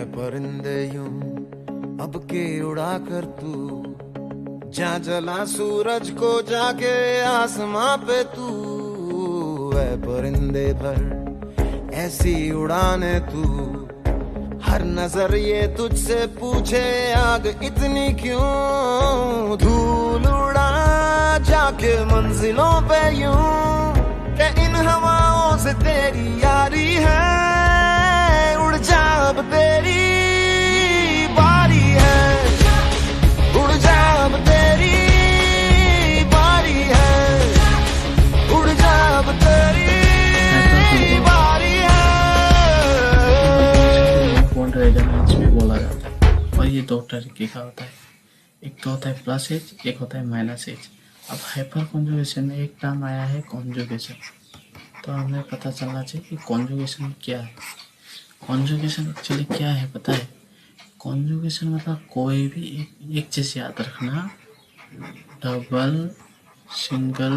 परिंदे यूं अब के उड़ा कर तू, जा जला सूरज को जाके आसमां पे तू। है परिंदे भर ऐसी उड़ाने तू, हर नजर ये तुझसे पूछे आग इतनी क्यों। धूल उड़ा जाके मंजिलों पे यूं, कि इन हवाओं से तेरी यारी है। उड़ जा अब तेरी बारी है, उड़ जा अब तेरी बारी है, उड़ जा अब तेरी बारी है। बॉन्ड रेजोनेंस भी बोला जाता है, और ये दो तरीके का होता है। एक तो होता है प्लस एज, एक होता है माइनस एज। अब हाइपर कॉन्जुगेशन में एक टर्म आया है कॉन्जुगेशन, तो हमें पता चलना चाहिए कि कॉन्जुगेशन क्या है। कॉन्जुगेशन एक्चुअली क्या है पता है? कॉन्जुगेशन मतलब कोई भी एक चीज़ याद रखना, डबल सिंगल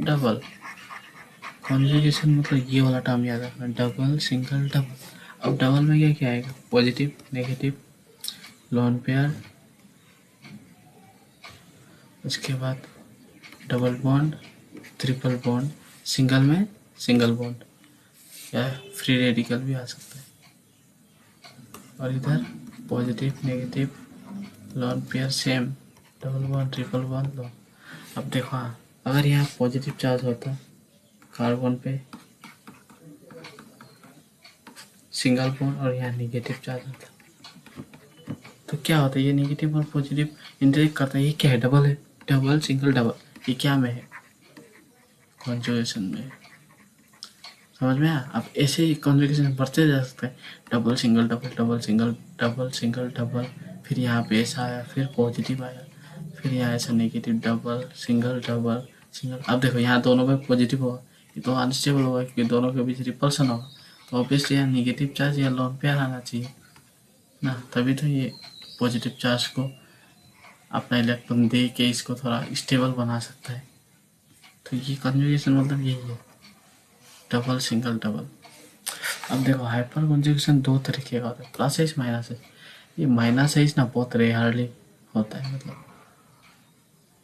डबल। कॉन्जुगेशन मतलब ये वाला टर्म याद रखना, डबल सिंगल डबल। अब डबल में क्या क्या आएगा? पॉजिटिव, नेगेटिव, लोन पेयर, उसके बाद double bond, triple bond, single में सिंगल बॉन्ड या फ्री रेडिकल भी आ सकता है। और इधर positive, negative, lone pair same, double bond, triple bond, loan. अब देखो हाँ, अगर यहाँ पॉजिटिव चार्ज होता कार्बन पे सिंगल बॉन्ड और यहाँ नेगेटिव चार्ज होता, तो क्या होता है? ये नेगेटिव और पॉजिटिव इंटरेक्ट करता है। ये क्या है? डबल है, डबल सिंगल डबल। ये क्या में है? कॉन्जुगेशन में। समझ में आया? अब ऐसे ही कॉन्जुगेशन बढ़ते जा सकते हैं, double single double, double single double, single double, फिर यहाँ पे ऐसा आया, फिर पॉजिटिव आया, फिर यहाँ ऐसा negative, double single double single. अब देखो यहाँ दोनों में पॉजिटिव होगा, ये तो अनस्टेबल होगा क्योंकि दोनों के बीच रिपल्सन होगा, तो ऑब्वियसली यहाँ नेगेटिव चार्ज या लोन पेयर आना चाहिए ना, तभी तो ये पॉजिटिव चार्ज को अपना इलेक्ट्रॉन दे के इसको थोड़ा स्टेबल बना सकता है। तो ये कॉन्जुगेशन मतलब यही है, डबल सिंगल डबल। अब देखो हाइपर कॉन्जुगेशन दो तरीके का होता है, प्लस एज माइनस एज। ये माइनस एज ना बहुत रेयरली होता है, मतलब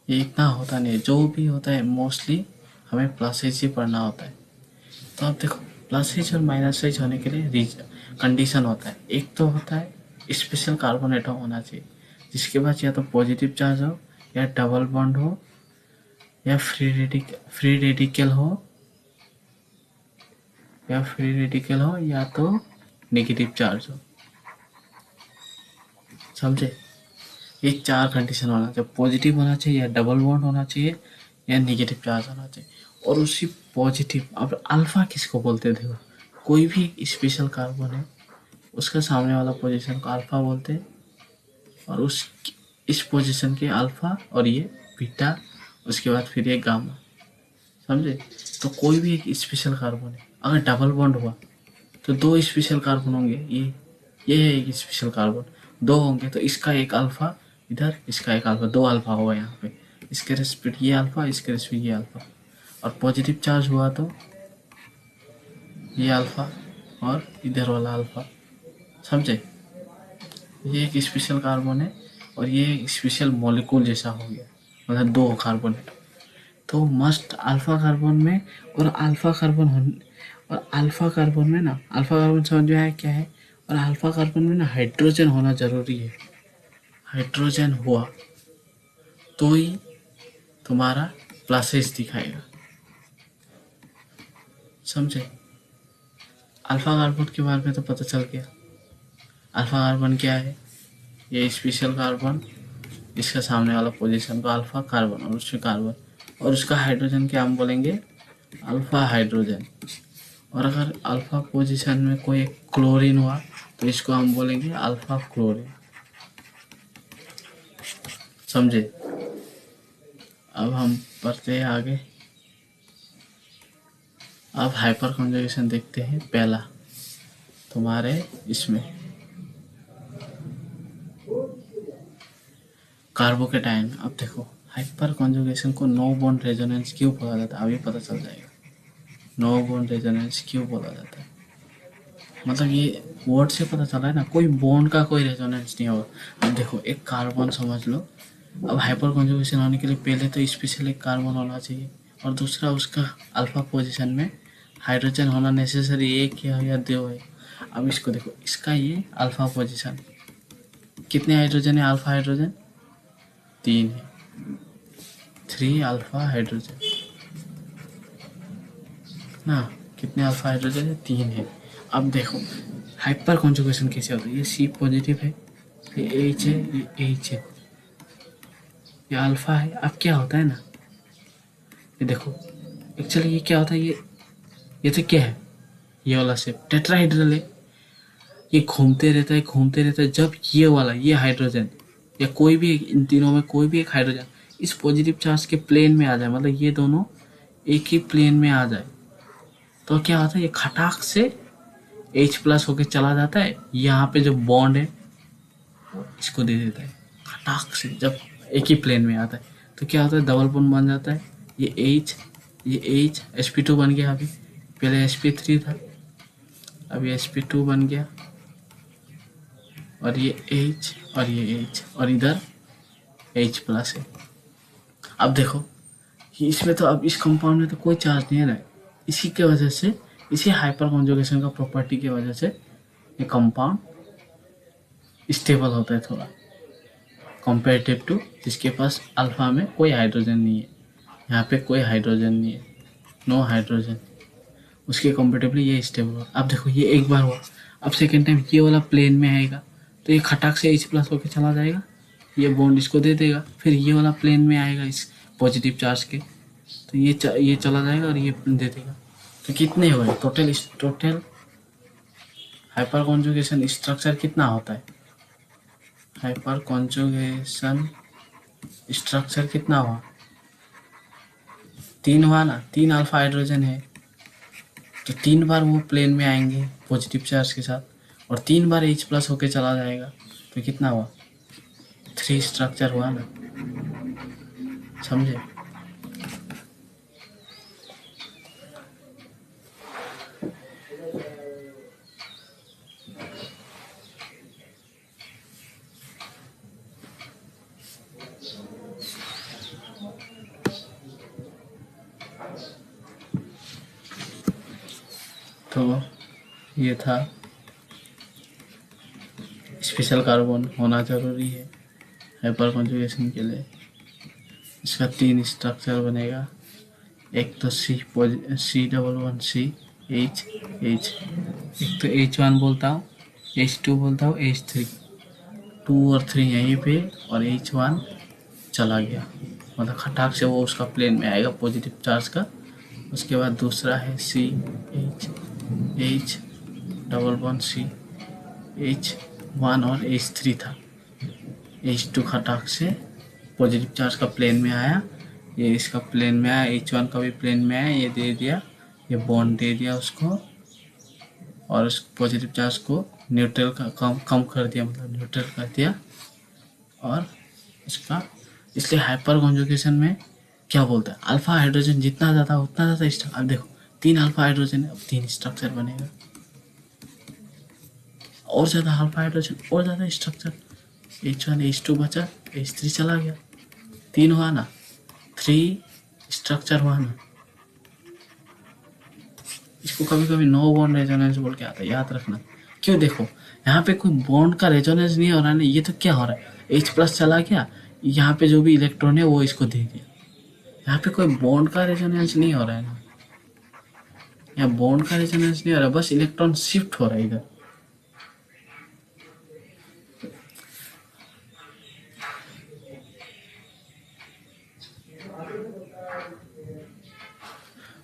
ये इतना होता नहीं है, जो भी होता है मोस्टली हमें प्लस एज ही पढ़ना होता है। तो अब देखो प्लस एज और माइनस एज होने के लिए कंडीशन होता है। एक तो होता है स्पेशल कार्बन एटम होना चाहिए, जिसके पास या तो पॉजिटिव चार्ज हो, या डबल बॉन्ड हो, या फ्री रेडिकल हो, या तो नेगेटिव चार्ज हो। समझे? ये चार कंडीशन होना चाहिए, पॉजिटिव होना चाहिए, या डबल बॉन्ड होना चाहिए, या नेगेटिव चार्ज होना चाहिए। और उसी पॉजिटिव, अब अल्फा किसको बोलते हैं? देखो कोई भी स्पेशल कार्बन है, उसका सामने वाला पोजीशन को अल्फा बोलते हैं, और इस पोजीशन के अल्फा और ये बीटा, उसके बाद फिर ये गामा। समझे? तो कोई भी एक स्पेशल कार्बन है, अगर डबल बॉन्ड हुआ तो दो स्पेशल कार्बन होंगे, ये है एक स्पेशल कार्बन, दो होंगे तो इसका एक अल्फा इधर, इसका एक अल्फा, दो अल्फा होगा यहाँ पे, इसके रेस्पेक्ट ये अल्फा, इसके रेस्पेक्ट ये अल्फा। और पॉजिटिव चार्ज हुआ तो ये अल्फा और इधर वाला अल्फा। समझे? ये एक स्पेशल कार्बन है और ये एक स्पेशल मॉलिक्यूल जैसा हो गया, मतलब दो कार्बन है। तो मस्ट अल्फा कार्बन में और अल्फा कार्बन में ना, अल्फा कार्बन समझ में आया क्या है? और अल्फा कार्बन में ना हाइड्रोजन होना जरूरी है। हाइड्रोजन हुआ तो ही तुम्हारा प्लस एज दिखाएगा। समझे? अल्फा कार्बन के बारे में तो पता चल गया। अल्फा कार्बन क्या है? ये स्पेशल कार्बन, इसका सामने वाला पोजीशन को अल्फा कार्बन, और उसमें कार्बन, और उसका हाइड्रोजन क्या हम बोलेंगे? Alpha hydrogen. और अगर अल्फा पोजीशन में कोई क्लोरीन हुआ तो इसको हम बोलेंगे अल्फा क्लोरीन। समझे? अब हम बढ़ते हैं आगे। अब हाइपर कॉन्जुगेशन देखते हैं। पहला तुम्हारे इसमें कार्बोकेटाइन। अब देखो हाइपर कॉन्जुगेशन को नो बॉन्ड रेजोनेंस क्यों बोला जाता है, अभी पता चल जाएगा। नो बॉन्ड रेजोनेंस क्यों बोला जाता है, मतलब ये वर्ड से पता चला है ना, कोई बॉन्ड का कोई रेजोनेंस नहीं होगा। अब देखो एक कार्बन समझ लो, अब हाइपर कॉन्जुगेशन होने के लिए पहले तो स्पेशल एक कार्बन होना चाहिए और दूसरा उसका अल्फा पोजीशन में हाइड्रोजन होना नेसेसरी, एक या दो है। अब इसको देखो, इसका ये अल्फा पोजीशन, कितने हाइड्रोजन है? अल्फा हाइड्रोजन 3 है, 3 अल्फा हाइड्रोजन ना, कितने अल्फा हाइड्रोजन है? 3 है। अब देखो हाइपर कॉन्जुगेशन कैसे होता है, ये C पॉजिटिव है, ये H है, ये H है, ये अल्फा है। अब क्या होता है ना, ये देखो एक्चुअली ये क्या होता है, ये तो क्या है, ये वाला शेप टेट्राहेड्रल है, ये घूमते रहता है घूमते रहता है। जब ये वाला ये हाइड्रोजन या कोई भी इन तीनों में कोई भी एक हाइड्रोजन इस पॉजिटिव चार्ज के प्लेन में आ जाए, मतलब ये दोनों एक ही प्लेन में आ जाए, तो क्या होता है, ये खटाक से H+ होके चला जाता है, यहाँ पे जो बॉन्ड है इसको दे देता है खटाक से, जब एक ही प्लेन में आता है तो क्या होता है, डबल बॉन्ड बन जाता है। ये H sp2 बन गया, अभी पहले sp3 था, अभी sp2 बन गया, और ये H और ये H और इधर H+ है। अब देखो इसमें तो, अब इस कंपाउंड में तो कोई चार्ज नहीं है ना, इसी के वजह से, इसी हाइपर कॉन्जुगेशन का प्रॉपर्टी की वजह से ये कंपाउंड स्टेबल होता है थोड़ा, कंपेरेटिव टू जिसके पास अल्फा में कोई हाइड्रोजन नहीं है, यहाँ पे कोई हाइड्रोजन नहीं है, नो हाइड्रोजन, उसके कंपेरेटिवली ये स्टेबल हो। अब देखो ये एक बार हुआ, अब सेकेंड टाइम ये वाला प्लेन में आएगा तो ये खटाक से H+ होके चला जाएगा, ये बॉन्ड इसको दे देगा, फिर ये वाला प्लेन में आएगा इस पॉजिटिव चार्ज के, तो ये चला जाएगा और ये दे देगा। तो कितने हुए टोटल हाइपर कॉन्जुगेशन स्ट्रक्चर कितना होता है, हाइपर कॉन्जुगेशन स्ट्रक्चर कितना हुआ, 3 हुआ ना, 3 अल्फा हाइड्रोजन है तो 3 बार वो प्लेन में आएंगे पॉजिटिव चार्ज के साथ और 3 बार H+ होके चला जाएगा, तो कितना हुआ, 3 स्ट्रक्चर हुआ ना, समझे। तो ये था, स्पेशल कार्बन होना ज़रूरी है हाइपर कॉन्जुगेशन के लिए। इसका 3 स्ट्रक्चर बनेगा, एक तो C++C H, एक तो H1 बोलता हूँ, H2 बोलता हूँ, H3, 2 और 3 यहीं पे और H1 चला गया, मतलब खटाक से वो उसका प्लेन में आएगा पॉजिटिव चार्ज का। उसके बाद दूसरा है C H double bond C H1 और H3 था, H2 खटाक से पॉजिटिव चार्ज का प्लेन में आया, ये इसका प्लेन में आया, H1 का भी प्लेन में आया, ये दे दिया, ये बॉन्ड दे दिया उसको और उस पॉजिटिव चार्ज को न्यूट्रल का कम कर दिया, मतलब न्यूट्रल कर दिया। और इसका इसलिए हाइपर कॉन्जुगेशन में क्या बोलता है, अल्फा हाइड्रोजन जितना ज़्यादा उतना ज़्यादा स्ट्रक्चर। अब देखो 3 अल्फा हाइड्रोजन है, अब 3 स्ट्रक्चर बनेगा, और ज़्यादा अल्फा हाइड्रोजन और ज़्यादा स्ट्रक्चर, H1 H2 बचा, H3 चला गया, 3 हुआ ना, 3 स्ट्रक्चर हुआ ना। इसको कभी कभी नो बॉन्ड रेजोनेंस बोल के आता है, याद रखना। क्यों, देखो यहाँ पे कोई बॉन्ड का रेजोनेंस नहीं हो रहा है, ये तो क्या हो रहा है, H+ चला गया, यहाँ पे जो भी इलेक्ट्रॉन है वो इसको दे दिया, यहाँ पे कोई बॉन्ड का रेजोनेंस नहीं हो रहा है ना, यहाँ बॉन्ड का रेजोनेंस नहीं हो रहा, बस इलेक्ट्रॉन शिफ्ट हो रहा है इधर।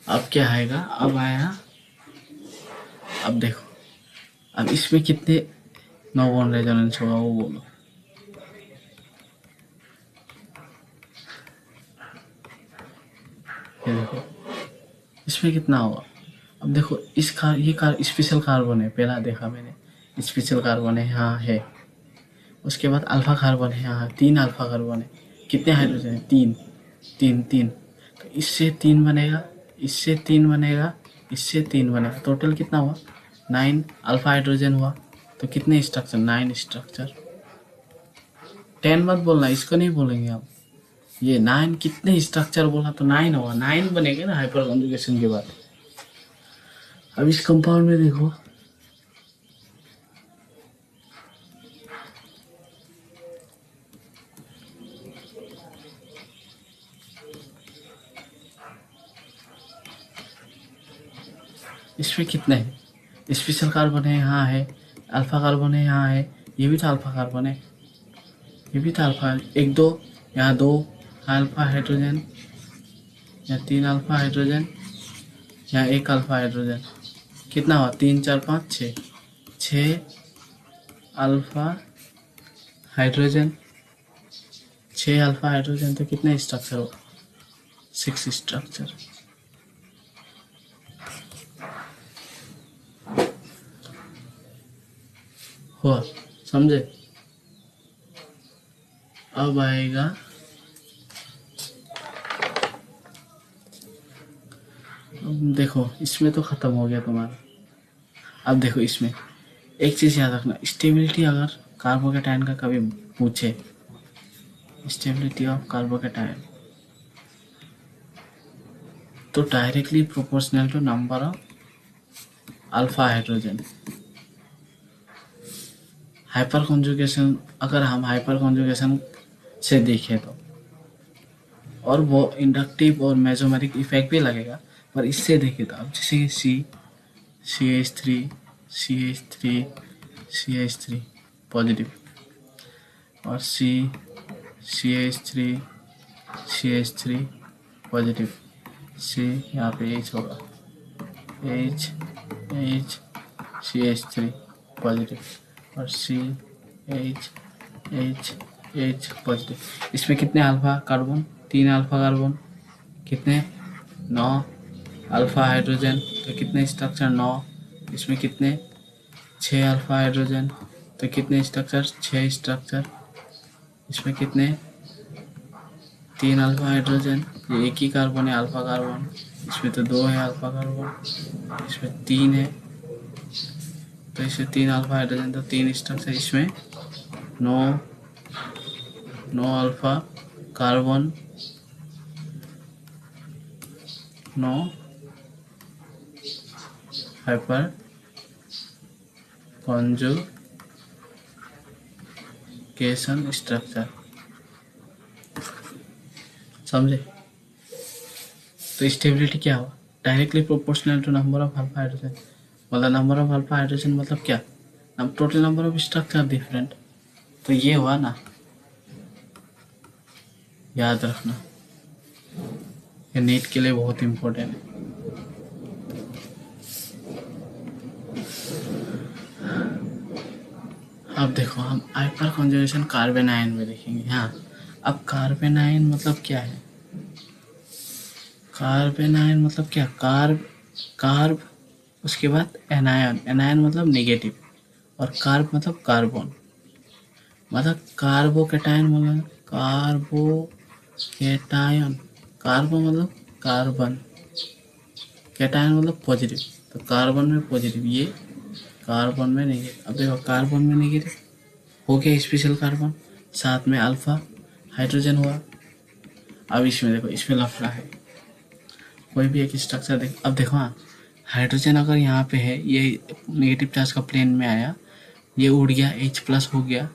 अब क्या आएगा, अब आया, अब देखो अब इसमें कितने नो बॉन्ड रेजोनेंस होगा वो बोलो, ये देखो इसमें कितना होगा। अब देखो ये स्पेशल कार्बन है, पहला देखा मैंने स्पेशल कार्बन है, हाँ है। उसके बाद अल्फा कार्बन है, हाँ 3 अल्फा कार्बन है, कितने हाइड्रोजन है, 3 तो इससे 3 बनेगा, इससे 3 बनेगा, इससे 3 बनेगा, टोटल कितना हुआ, 9 अल्फा हाइड्रोजन हुआ। तो कितने स्ट्रक्चर? 9 स्ट्रक्चर। 10 मत बोलना, इसको नहीं बोलेंगे हम। ये 9 कितने स्ट्रक्चर बोला तो 9 होगा, 9 बनेगा ना हाइपर कॉन्जुगेशन के बाद। अब इस कंपाउंड में देखो, इसमें कितने हैं? स्पेशल कार्बन है, यहाँ है, अल्फा कार्बन है, यहाँ है, ये भी तो अल्फा कार्बन है, ये भी तो अल्फा है। 1 2, यहाँ 2 अल्फा हाइड्रोजन, यहाँ 3 अल्फा हाइड्रोजन, यहाँ 1 अल्फा हाइड्रोजन। कितना हुआ? 3 4 5 6, 6 अल्फा हाइड्रोजन, 6 अल्फा हाइड्रोजन। तो कितने स्ट्रक्चर हुआ? 6 स्ट्रक्चर। हुआ, समझे? अब आएगा अब देखो, इसमें तो खत्म हो गया तुम्हारा। अब देखो, इसमें एक चीज याद रखना, स्टेबिलिटी अगर कार्बोकेटायन का कभी पूछे, स्टेबिलिटी ऑफ कार्बोकेटायन, तो directly proportional to number of alpha hydrogen. Hyperconjugation, अगर हम हाइपर कॉन्जुगेशन से देखें तो, और वो इंडक्टिव और मेसोमेरिक इफेक्ट भी लगेगा, पर इससे देखें तो अब जैसे कि CH3 CH3 CH3 पॉजिटिव, और CH3 CH3 पॉजिटिव, C यहाँ पे H होगा, H CH3 पॉजिटिव, और H पॉजिटिव। इसमें कितने अल्फा कार्बन? 3 अल्फा कार्बन, कितने? 9 अल्फा हाइड्रोजन, तो कितने स्ट्रक्चर? 9। इसमें कितने? 6 अल्फा हाइड्रोजन, तो कितने स्ट्रक्चर? 6 स्ट्रक्चर। इसमें कितने? 3 अल्फा हाइड्रोजन, ये एक ही कार्बन है अल्फा कार्बन, इसमें तो 2 है अल्फा कार्बन, इसमें 3 है, तो इसमें 3 अल्फा हाइड्रोजन, तो 3 स्ट्रक्चर। इसमें 9 alpha carbon, 9 hyper conjugation structure, समझे? तो स्टेबिलिटी क्या हुआ? Directly proportional to number of alpha hydrogen. मतलब नंबर ऑफ अल्फा हाइड्रोजन मतलब क्या? Total number of structure different. तो ये हुआ ना, याद रखना, ये नीट के लिए बहुत इंपॉर्टेंट है। अब देखो, हम हाइपर कॉन्जुगेशन कार्बन आयन में देखेंगे। हाँ, अब कार्बन आयन मतलब क्या है? कार्बन आयन मतलब क्या? कार्ब, उसके बाद एनायन, एनायन मतलब नेगेटिव, और कार्ब मतलब कार्बन, मतलब कार्बोकेटायन, मतलब कार्बोकेटायन, कार्बो मतलब कार्बन, कैटायन मतलब पॉजिटिव, तो कार्बन में पॉजिटिव, ये कार्बन में नेगेटिव। अब देखो, कार्बन में नेगेटिव हो गया स्पेशल कार्बन, साथ में अल्फा हाइड्रोजन हुआ। अब इसमें देखो, इसमें लफड़ा है, कोई भी एक स्ट्रक्चर देख। अब देखो, हाँ, हाइड्रोजन अगर यहाँ पे है, ये नेगेटिव चार्ज का प्लेन में आया, ये उड़ गया, H+ हो गया,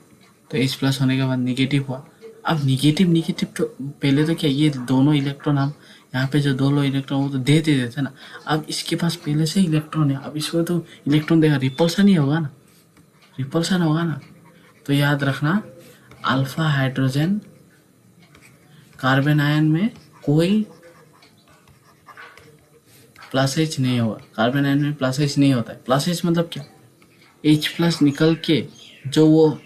तो H+ होने के बाद नेगेटिव हुआ। अब नेगेटिव तो पहले तो क्या, ये दोनों इलेक्ट्रॉन, हम यहाँ पे जो दोनों इलेक्ट्रॉन वो तो दे देते ना। अब इसके पास पहले से इलेक्ट्रॉन है, अब इसको तो इलेक्ट्रॉन देगा, रिपल्सन ही होगा ना, रिपल्सन होगा ना। तो याद रखना, अल्फा हाइड्रोजन कार्बन आयन में कोई प्लस H नहीं होगा, कार्बन आयन में प्लस H नहीं होता है। प्लस H मतलब क्या? H+ निकल के जो वो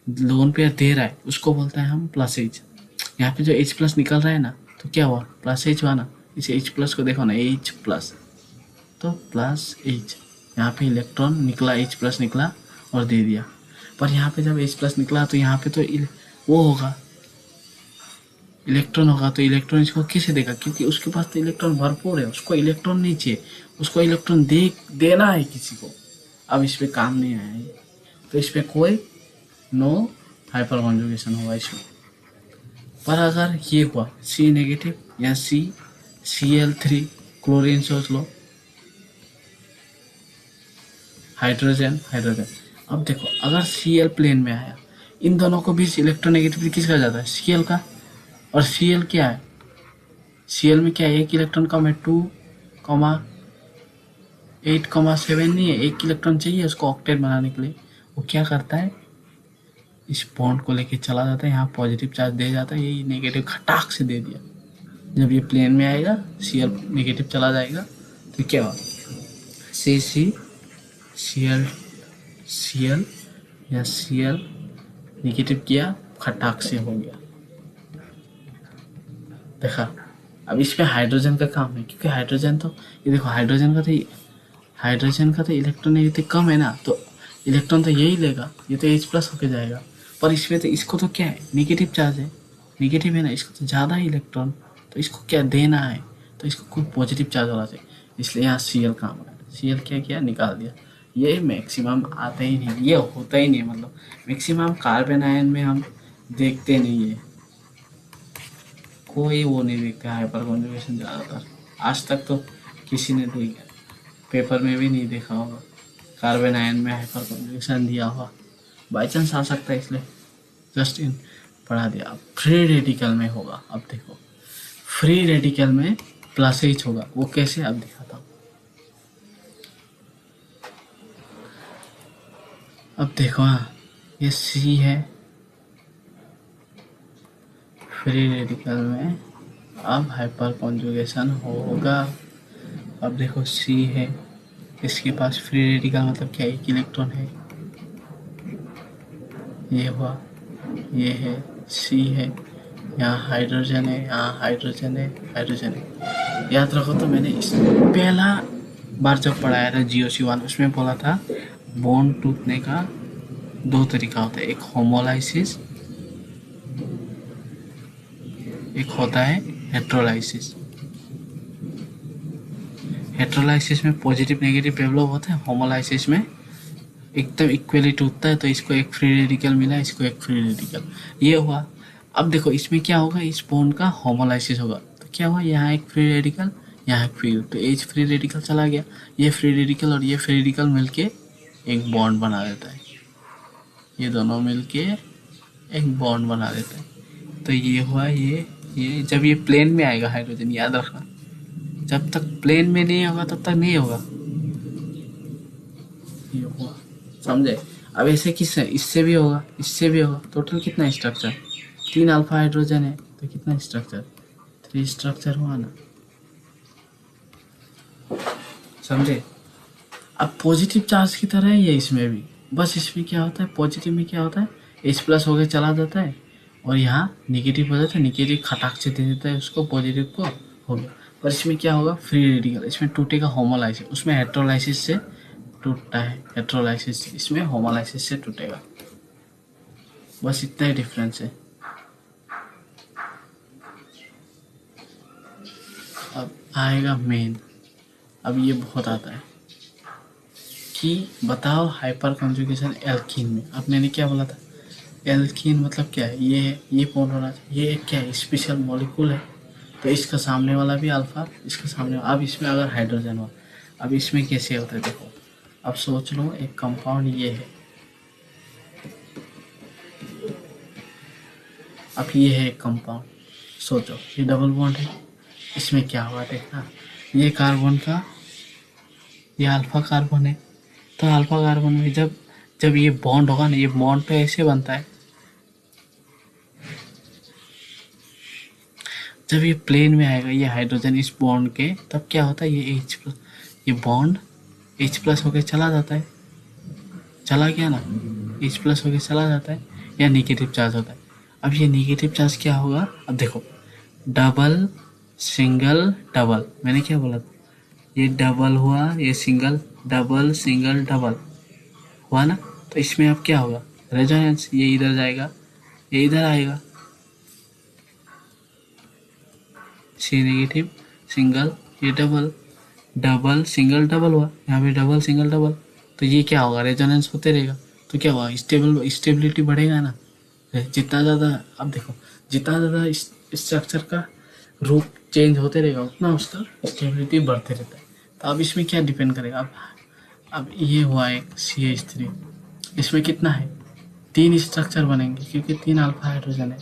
लोन पेयर दे रहा है उसको बोलता है हम प्लस H। यहाँ पे जो H+ निकल रहा है ना, तो क्या हुआ? प्लस H हुआ ना। इसे H+ को देखो ना, H+, तो प्लस H, यहाँ पे इलेक्ट्रॉन निकला, H+ निकला और दे दिया। पर यहाँ पे जब H+ निकला तो यहाँ पे तो वो होगा, इलेक्ट्रॉन होगा, तो इलेक्ट्रॉन इसको कैसे देगा? क्योंकि उसके पास तो इलेक्ट्रॉन भरपूर है, उसको इलेक्ट्रॉन नहीं चाहिए, उसको इलेक्ट्रॉन देना है किसी को। अब इस पे काम नहीं आया है, तो इसमें कोई नो हाइपर कॉन्जुगेशन होगा इसमें। पर अगर ये हुआ सी नेगेटिव या Cl3 क्लोरीन सोच लो, हाइड्रोजन हाइड्रोजन। अब देखो अगर Cl प्लेन में आया, इन दोनों को बीच इलेक्ट्रोनेगेटिविटी किसका जाता है? Cl का। और Cl क्या है? Cl में क्या है? एक इलेक्ट्रॉन कम है, 2,8,7 नहीं है, एक इलेक्ट्रॉन चाहिए उसको ऑक्टेट बनाने के लिए। वो क्या करता है, इस बॉन्ड को लेके चला जाता है, यहाँ पॉजिटिव चार्ज दे जाता है, यही नेगेटिव खटाक से दे दिया। जब ये प्लेन में आएगा Cl नेगेटिव चला जाएगा तो क्या होगा, Cl या Cl नेगेटिव किया, खटाक से हो गया। देखा, अब इसमें हाइड्रोजन का काम है, क्योंकि हाइड्रोजन तो ये देखो हाइड्रोजन का तो इलेक्ट्रॉन कम है ना, तो इलेक्ट्रॉन तो यही लेगा, ये तो H+ होके जाएगा। पर इसमें तो इसको तो क्या है, नेगेटिव चार्ज है, नेगेटिव है ना, इसको तो ज़्यादा है इलेक्ट्रॉन, तो इसको क्या देना है, तो इसको कोई पॉजिटिव चार्ज होना चाहिए, इसलिए यहाँ Cl काम है। Cl क्या किया, निकाल दिया। ये मैक्सिमम आता ही नहीं, ये होता ही नहीं, मतलब मैक्सिमम कार्बन आयन में हम देखते नहीं है, कोई वो नहीं देखता हाइपर कॉन्जुगेशन ज़्यादातर। आज तक तो किसी ने देखा, पेपर में भी नहीं देखा होगा कार्बन आयन में हाइपर कॉन्जुगेशन दिया हुआ। बाई चांस आ सकता है, इसलिए जस्ट इन पढ़ा दिया। अब फ्री रेडिकल में होगा, अब देखो फ्री रेडिकल में +H होगा, वो कैसे अब दिखाता हूँ। अब देखो हाँ, ये C है, फ्री रेडिकल में अब हाइपर कॉन्जुगेशन होगा। अब देखो C है, इसके पास फ्री रेडिकल मतलब क्या, एक इलेक्ट्रॉन है, ये हुआ, ये है C है, यहाँ हाइड्रोजन है, यहाँ हाइड्रोजन है, हाइड्रोजन है। याद रखो, तो मैंने इस पहला बार जब पढ़ाया था GOC1, उसमें बोला था बॉन्ड टूटने का 2 तरीका होता है, एक होमोलाइसिस, एक होता है हेट्रोलाइसिस। हेट्रोलाइसिस में पॉजिटिव नेगेटिव डेवलप होता है, होमोलाइसिस में एकदम इक्वली टूटता है, तो इसको एक फ्री रेडिकल मिला, इसको एक फ्री रेडिकल, ये हुआ। अब देखो इसमें क्या होगा, इस बॉन्ड का होमोलाइसिस होगा, तो क्या हुआ, यहाँ एक फ्री रेडिकल, यहाँ एक फ्री, तो H फ्री रेडिकल चला गया, ये फ्री रेडिकल और ये फ्री रेडिकल मिलके एक बॉन्ड बना देता है, ये दोनों मिलके एक बॉन्ड बना देता है। तो ये हुआ, ये जब ये प्लेन में आएगा हाइड्रोजन, याद रखना, जब तक प्लेन में नहीं होगा तब तक नहीं होगा, ये हुआ, समझे। अब ऐसे किससे, इससे भी होगा, इससे भी होगा। टोटल कितना स्ट्रक्चर, 3 अल्फा हाइड्रोजन है, तो कितना स्ट्रक्चर, 3 स्ट्रक्चर हुआ ना, समझे। अब पॉजिटिव चार्ज की तरह ही है इसमें भी, बस इसमें क्या होता है, पॉजिटिव में क्या होता है, H+ होके चला जाता है, और यहाँ नेगेटिव हो जाता है, नेगेटिव खटाक से दे देता है उसको, पॉजिटिव को, हो गया। पर इसमें क्या होगा, फ्री रेडिकल, इसमें टूटेगा होमोलाइसिस, उसमें हेट्रोलाइसिस से टूटता है, हेट्रोलाइसिस, इसमें होमोलाइसिस से टूटेगा, बस इतना ही डिफरेंस है। अब आएगा मेन, अब ये बहुत आता है कि बताओ हाइपर कॉन्जुगेशन एल्कीन में। अब मैंने क्या बोला था, एल्कीन मतलब क्या है, ये है, ये कौन होना चाहिए, ये क्या है, स्पेशल मॉलिक्यूल है, तो इसका सामने वाला भी अल्फा, इसका सामने वाला। अब इसमें अगर हाइड्रोजन हो, अब इसमें कैसे होता है देखो, अब सोच लो एक कंपाउंड ये है, अब ये है एक कंपाउंड, सोचो ये डबल बॉन्ड है, इसमें क्या हुआ देखना, ये कार्बन का, ये अल्फा कार्बन है, तो अल्फा कार्बन में जब ये बॉन्ड होगा ना, ये बॉन्ड तो ऐसे बनता है, जब ये प्लेन में आएगा ये हाइड्रोजन इस बॉन्ड के, तब क्या होता है, ये H+, ये बॉन्ड H+ होके चला जाता है, चला गया ना, H+ होके चला जाता है, या नेगेटिव चार्ज होता है। अब ये नेगेटिव चार्ज क्या होगा, अब देखो डबल सिंगल डबल, मैंने क्या बोला था, ये डबल हुआ, ये सिंगल, डबल सिंगल डबल हुआ ना, तो इसमें अब क्या होगा, रेजोनेंस, ये इधर जाएगा, ये इधर आएगा, C नेगेटिव सिंगल, ये डबल, डबल सिंगल डबल हुआ, यहाँ पे डबल सिंगल डबल, तो ये क्या होगा, रेजोनेंस होते रहेगा, तो क्या हुआ, स्टेबिलिटी बढ़ेगा ना। जितना ज़्यादा, अब देखो, जितना ज़्यादा स्ट्रक्चर का रूप चेंज होते रहेगा उतना उसका स्टेबिलिटी बढ़ते रहता है। तो अब इसमें क्या डिपेंड करेगा, अब ये हुआ एक CH3, इसमें कितना है, 3 स्ट्रक्चर बनेंगे क्योंकि 3 अल्फा हाइड्रोजन है।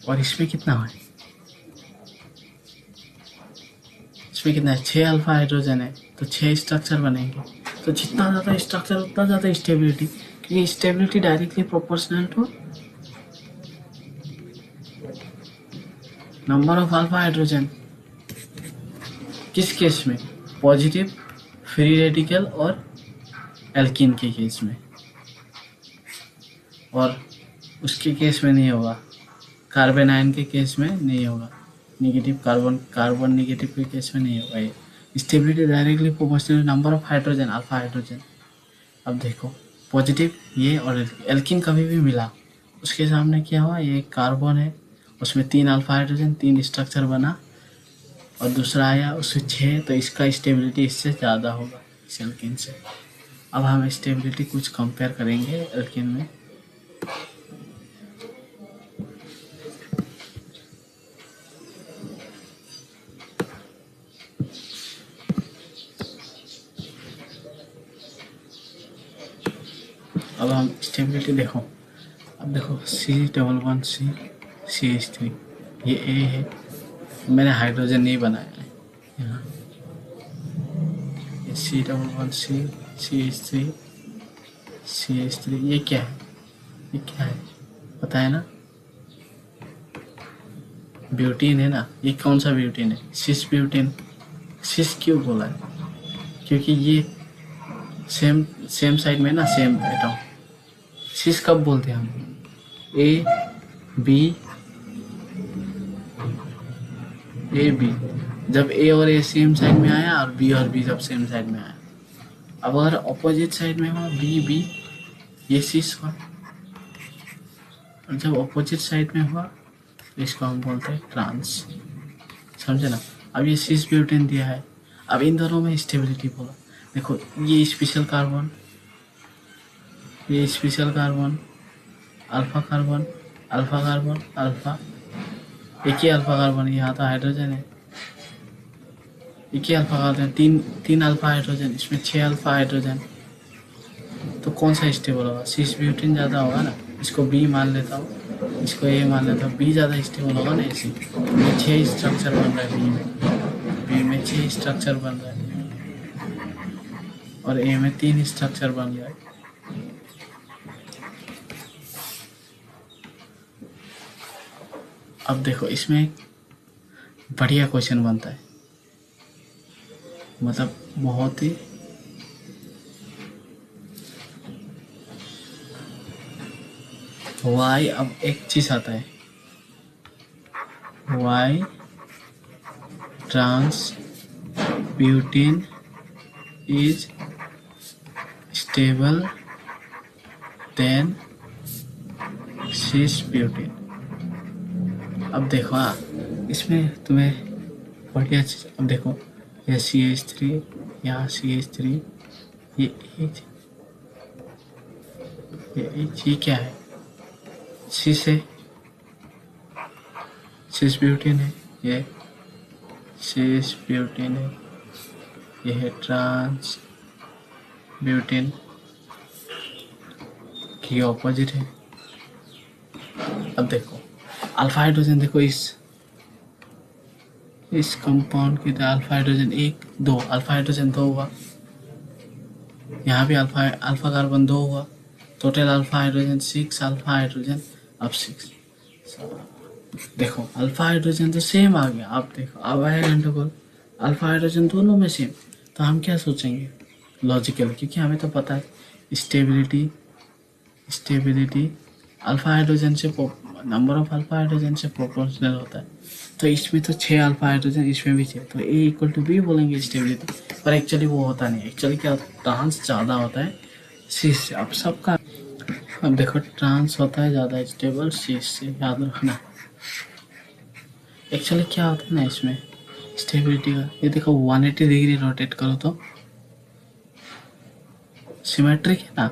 और इसमें कितना है, इसमें कितना है, 6 अल्फा हाइड्रोजन है, तो 6 स्ट्रक्चर बनेंगे। तो जितना ज़्यादा स्ट्रक्चर उतना ज़्यादा स्टेबिलिटी, क्योंकि stability directly proportional to number of alpha hydrogen. किस केस में, पॉजिटिव फ्री रेडिकल और एल्कीन के केस में, और उसके केस में नहीं होगा, कार्बन आयन के केस में नहीं होगा, नेगेटिव कार्बन नेगेटिव के केस में नहीं होगा। ये stability directly proportional number of hydrogen, alpha hydrogen. अब देखो, पॉजिटिव ये और एल्कीन कभी भी मिला, उसके सामने क्या हुआ, ये कार्बन है, उसमें 3 अल्फा हाइड्रोजन, 3 स्ट्रक्चर बना, और दूसरा आया उसमें 6, तो इसका स्टेबिलिटी इससे ज़्यादा होगा इस एल्कीन से। अब हम स्टेबिलिटी कुछ कंपेयर करेंगे एल्कीन में। अब हम स्टेबिलिटी देखो, अब देखो C11C CH3, ये A है, मैंने हाइड्रोजन नहीं बनाया है यहाँ, ये C11C CH3 CH3, ये क्या है, ये क्या है पता है ना, ब्यूटीन है ना। ये कौन सा ब्यूटीन है, सिस ब्यूटीन। सिस क्यों बोला है, क्योंकि ये सेम साइड में ना, सेम एटम। सिस कब बोलते हैं हम, ए बी, जब ए और ए सेम साइड में आया और बी जब सेम साइड में आया। अब अगर अपोजिट साइड में हुआ बी, ये सिस हुआ, और जब अपोजिट साइड में हुआ तो इसको हम बोलते हैं ट्रांस, समझे ना। अब ये सिस ब्यूटेन दिया है, अब इन दोनों में स्टेबिलिटी बोला, देखो ये स्पेशल कार्बन, ये special carbon, alpha carbon, alpha carbon, alpha, एक ही अल्फा कार्बन, यहाँ तो हाइड्रोजन है, एक ही अल्फा कार्बन, तीन अल्फा हाइड्रोजन, इसमें 6 अल्फा हाइड्रोजन, तो कौन सा स्टेबल होगा, सिस ब्यूटेन ज़्यादा होगा ना। इसको बी मान लेता हूँ, इसको ए मान लेता हूँ, बी ज़्यादा स्टेबल होगा ना। इसी 6 स्ट्रक्चर बन रहा है, बी में 6 स्ट्रक्चर बन रहा है, और ए में 3 स्ट्रक्चर बन रहा है। अब देखो, इसमें एक बढ़िया क्वेश्चन बनता है, मतलब बहुत ही वाई। अब एक चीज आता है, why trans butene is stable than cis butene. अब देखो, इसमें तुम्हें बढ़िया चीज, अब देखो ये CH3, यहाँ CH3, ये H, ये क्या है, सिस है, सिस ब्यूटेन है, ये सिस ब्यूटेन है, ये है ट्रांस ब्यूटेन की ऑपोजिट है। अब देखो अल्फा हाइड्रोजन, देखो इस कंपाउंड की अल्फा हाइड्रोजन 1 2, अल्फा हाइड्रोजन 2 हुआ, यहाँ भी अल्फा कार्बन 2 हुआ, total alpha hydrogen 6, alpha hydrogen अब 6। देखो अल्फा हाइड्रोजन तो सेम आ गया, अब देखो अब आया गंडगोल, अल्फा हाइड्रोजन दोनों में सेम, तो हम क्या सोचेंगे लॉजिकल, क्योंकि हमें तो पता है स्टेबिलिटी अल्फा हाइड्रोजन से, नंबर ऑफ अल्फा हाइड्रोजन से प्रोपोर्शनल होता है। तो इसमें तो 6 अल्फा हाइड्रोजन, इसमें भी 6, तो A इक्वल टू बी बोलेंगे स्टेबिलिटी, पर एक्चुअली वो होता नहीं। एक्चुअली क्या होता है, ट्रांस ज़्यादा होता है सिस से। अब सबका, अब देखो ट्रांस होता है ज़्यादा स्टेबल सिस से, याद रखना। एक्चुअली क्या होता है ना इसमें स्टेबिलिटी का, ये देखो 180 डिग्री रोटेट करो तो सिमेट्रिक है ना,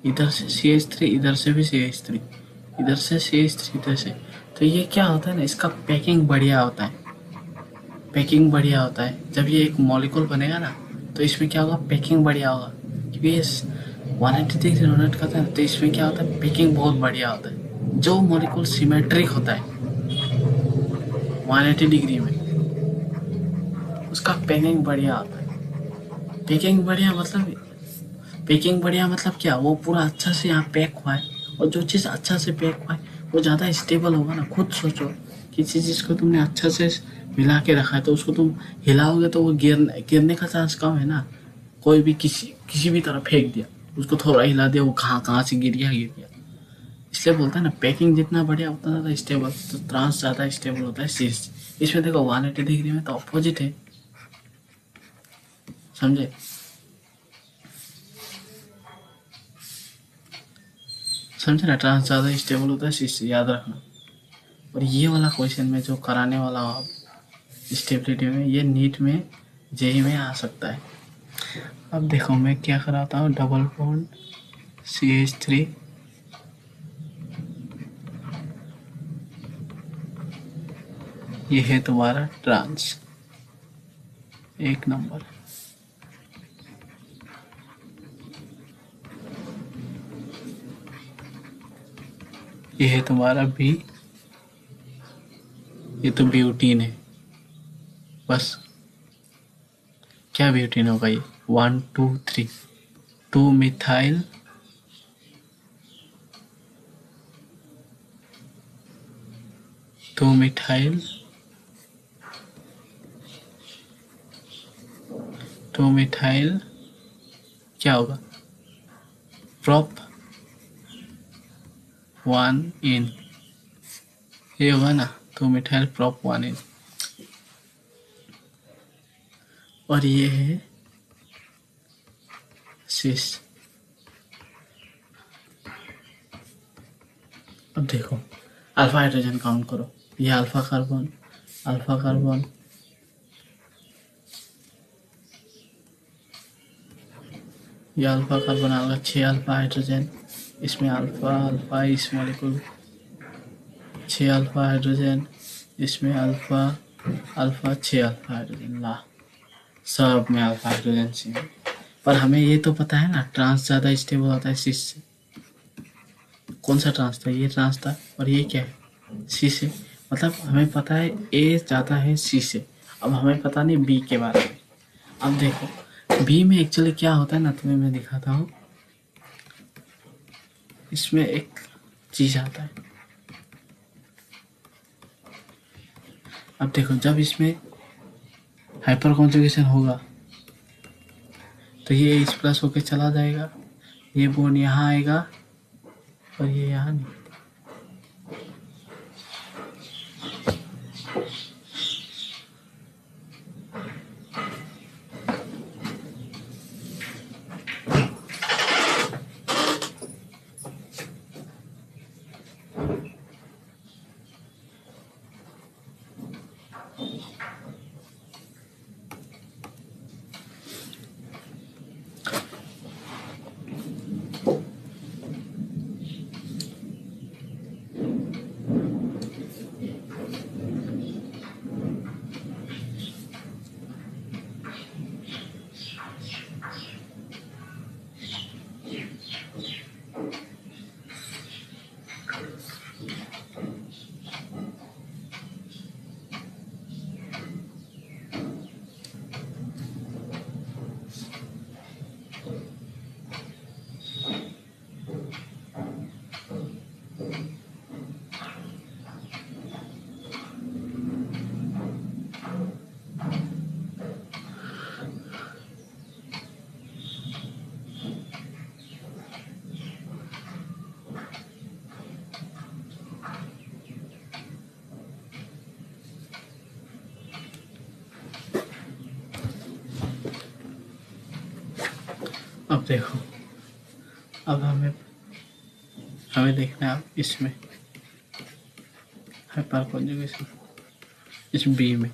इधर से CH3, इधर से भी CH3, इधर से CH3, इधर से। तो ये क्या होता है ना, इसका पैकिंग बढ़िया होता है, पैकिंग बढ़िया होता है। जब ये एक मॉलिक्यूल बनेगा ना, तो इसमें क्या होगा, पैकिंग बढ़िया होगा, क्योंकि ये 180 डिग्री रोटेट करता है, तो इसमें क्या होता है, पैकिंग बहुत बढ़िया होता है। जो मॉलिक्यूल सिमेट्रिक होता है 180 डिग्री में, उसका पैकिंग बढ़िया होता है। पैकिंग बढ़िया मतलब क्या, वो पूरा अच्छा से यहाँ पैक हुआ है। और जो चीज़ अच्छा से पैक हुआ है वो ज़्यादा स्टेबल होगा ना। खुद सोचो, किसी चीज़ को तुमने अच्छा से मिला के रखा है, तो उसको तुम हिलाओगे तो वो गिरने का चांस कम है ना। कोई भी किसी भी तरह फेंक दिया, उसको थोड़ा हिला दिया, वो कहाँ कहाँ से गिर गया। इसलिए बोलता है ना, पैकिंग जितना बढ़िया उतना ज़्यादा स्टेबल। तो ट्रांस ज़्यादा स्टेबल होता है शीर्ष। इसमें देखो 180 डिग्री में तो अपोजिट है, समझे। समझे ना, ट्रांस ज़्यादा स्टेबल होता है शीर्ष, याद रखना। और ये वाला क्वेश्चन में जो कराने वाला हो आप स्टेबिलिटी में, ये नीट में जेई में आ सकता है। अब देखो मैं क्या कराता हूँ, डबल बॉन्ड CH3, ये है तुम्हारा ट्रांस 1 नंबर। ये है तुम्हारा B, ये तो ब्यूटीन है। बस क्या ब्यूटीन होगा ये, 1 2 3, 2 मिथाइल 2 मिथाइल 2 मिथाइल क्या होगा, प्रोप 1 इन, ये होगा ना, 2 मिथाइल प्रोप 1 इन। और ये है सिस। अब देखो अल्फा हाइड्रोजन काउंट करो, ये अल्फा कार्बन, ये अल्फा कार्बन आ गया, 6 अल्फा हाइड्रोजन, इसमें अल्फा इस मॉलिक्यूल, 6 अल्फा हाइड्रोजन, इसमें अल्फा 6 अल्फा हाइड्रोजन, ला सब में अल्फा हाइड्रोजन से। पर हमें ये तो पता है ना, ट्रांस ज़्यादा स्टेबल होता है सिस से। कौन सा ट्रांस था, ये ट्रांस था, और ये क्या है, सी से। मतलब हमें पता है ए ज़्यादा है सी से। अब हमें पता नहीं बी के बारे में। अब देखो बी में एक्चुअली क्या होता है ना, तुम्हें मैं दिखाता हूँ। इसमें एक चीज़ आता है, अब देखो जब इसमें हाइपर कॉन्जुगेशन होगा तो ये इस प्लस होके चला जाएगा, ये बॉन्ड यहाँ आएगा और ये यहाँ नहीं। अब देखो, अब हमें देखना है इसमें हाइपर कॉन्जुगेशन, इस बी में।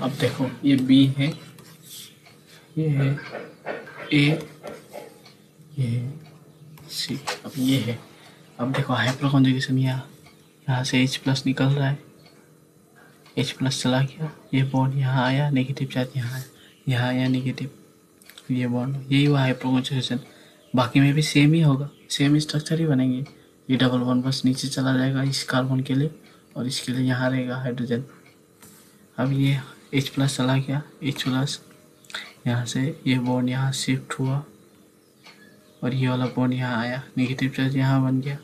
अब देखो ये बी है, ये है ए, ये है सी, अब ये है। अब देखो हाइपर कॉन्जुगेशन यहाँ से H+ निकल रहा है, H+ चला गया, ये बॉन्ड यहाँ आया, नेगेटिव चार्ज यहाँ आया नेगेटिव, ये बॉन्ड, यही हुआ हाइपर कॉन्जुगेशन। बाकी में भी सेम ही होगा, सेम स्ट्रक्चर ही बनेंगे। ये डबल बॉन्ड बस नीचे चला जाएगा इस कार्बन के लिए, और इसके लिए यहाँ रहेगा हाइड्रोजन। अब ये H+ चला गया, H+, यहाँ से ये बॉन्ड यहाँ शिफ्ट हुआ, और ये वाला बॉन्ड यहाँ आया, नेगेटिव चार्ज यहाँ बन गया,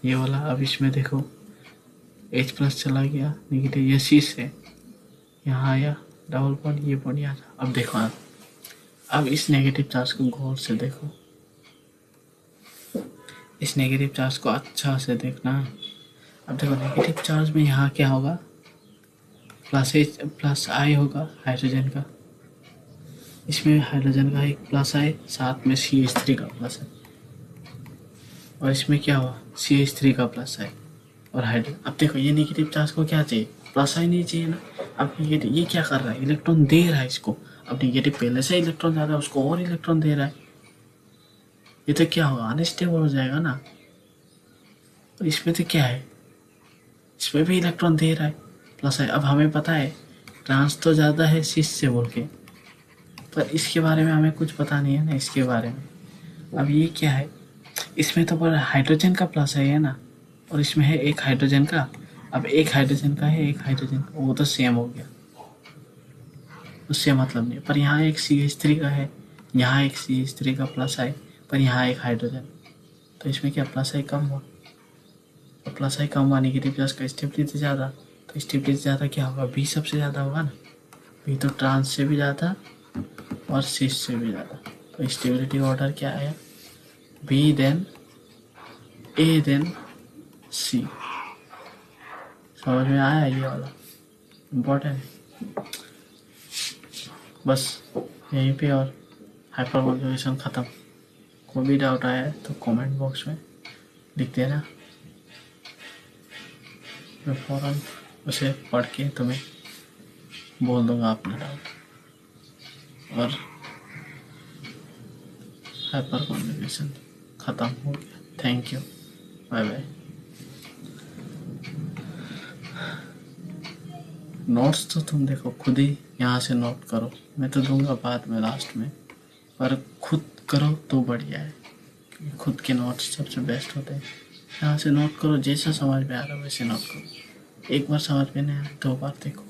ये वाला। अब इसमें देखो H+ चला गया नेगेटिव, ये C से यहाँ आया डबल बॉन्ड, ये बॉन्ड यहाँ था। अब देखो अब इस नेगेटिव चार्ज को गौर से देखो, इस नेगेटिव चार्ज को अच्छा से देखना। अब देखो नेगेटिव चार्ज में यहाँ क्या होगा, +I होगा हाइड्रोजन का, इसमें हाइड्रोजन का एक +I, साथ में CH3 का +I, और इसमें क्या हुआ CH3 का +I और हाइड्रोजन। अब देखो ये नेगेटिव चार्ज को क्या चाहिए, +I नहीं चाहिए ना। अब ये क्या कर रहा है, इलेक्ट्रॉन दे रहा है इसको। अब नेगेटिव पहले से इलेक्ट्रॉन ज़्यादा है, उसको और इलेक्ट्रॉन दे रहा है, ये तो क्या होगा, अनस्टेबल हो जाएगा ना। और इसमें तो क्या है, इसमें भी इलेक्ट्रॉन दे रहा है +I। अब हमें पता है ट्रांस तो ज़्यादा है सिस से बोल के, पर इसके बारे में हमें कुछ पता नहीं है ना इसके बारे में। अब ये क्या है, इसमें तो पर हाइड्रोजन का +I है ना, और इसमें है एक हाइड्रोजन का। अब एक हाइड्रोजन का है, एक हाइड्रोजन का, वो तो सेम हो गया, उससे मतलब नहीं। पर यहाँ एक CH3 का है, यहाँ एक CH3 का +I, पर यहाँ एक हाइड्रोजन, तो इसमें क्या +I कम हुआ। और +I कम हुआ, नेगेटिव चार्ज का स्टेबिलिटी ज़्यादा, तो स्टेबिलिटी ज़्यादा क्या होगा, B सबसे ज़्यादा होगा ना। B तो ट्रांस से भी ज़्यादा और सिस से भी ज़्यादा, तो स्टेबिलिटी ऑर्डर क्या आया, B then A then C। समझ में आया ये वाला, इम्पोर्टेंट है बस यहीं पे। और हाइपर कॉन्जुगेशन ख़त्म। कोई भी डाउट आया है तो कमेंट बॉक्स में लिख देना, मैं फ़ौरन उसे पढ़ के तुम्हें बोल दूँगा अपना डाउट। और हाइपर कॉन्जुगेशन ख़त्म हो गया। Thank you, bye bye. Notes तो तुम देखो खुद ही यहाँ से नोट करो, मैं तो दूंगा बाद में लास्ट में, पर खुद करो तो बढ़िया है, क्योंकि खुद के नोट्स सबसे बेस्ट होते हैं। यहाँ से नोट करो, जैसा समझ में आ रहा है वैसे नोट करो। एक बार समझ में नहीं आया 2 बार देखो।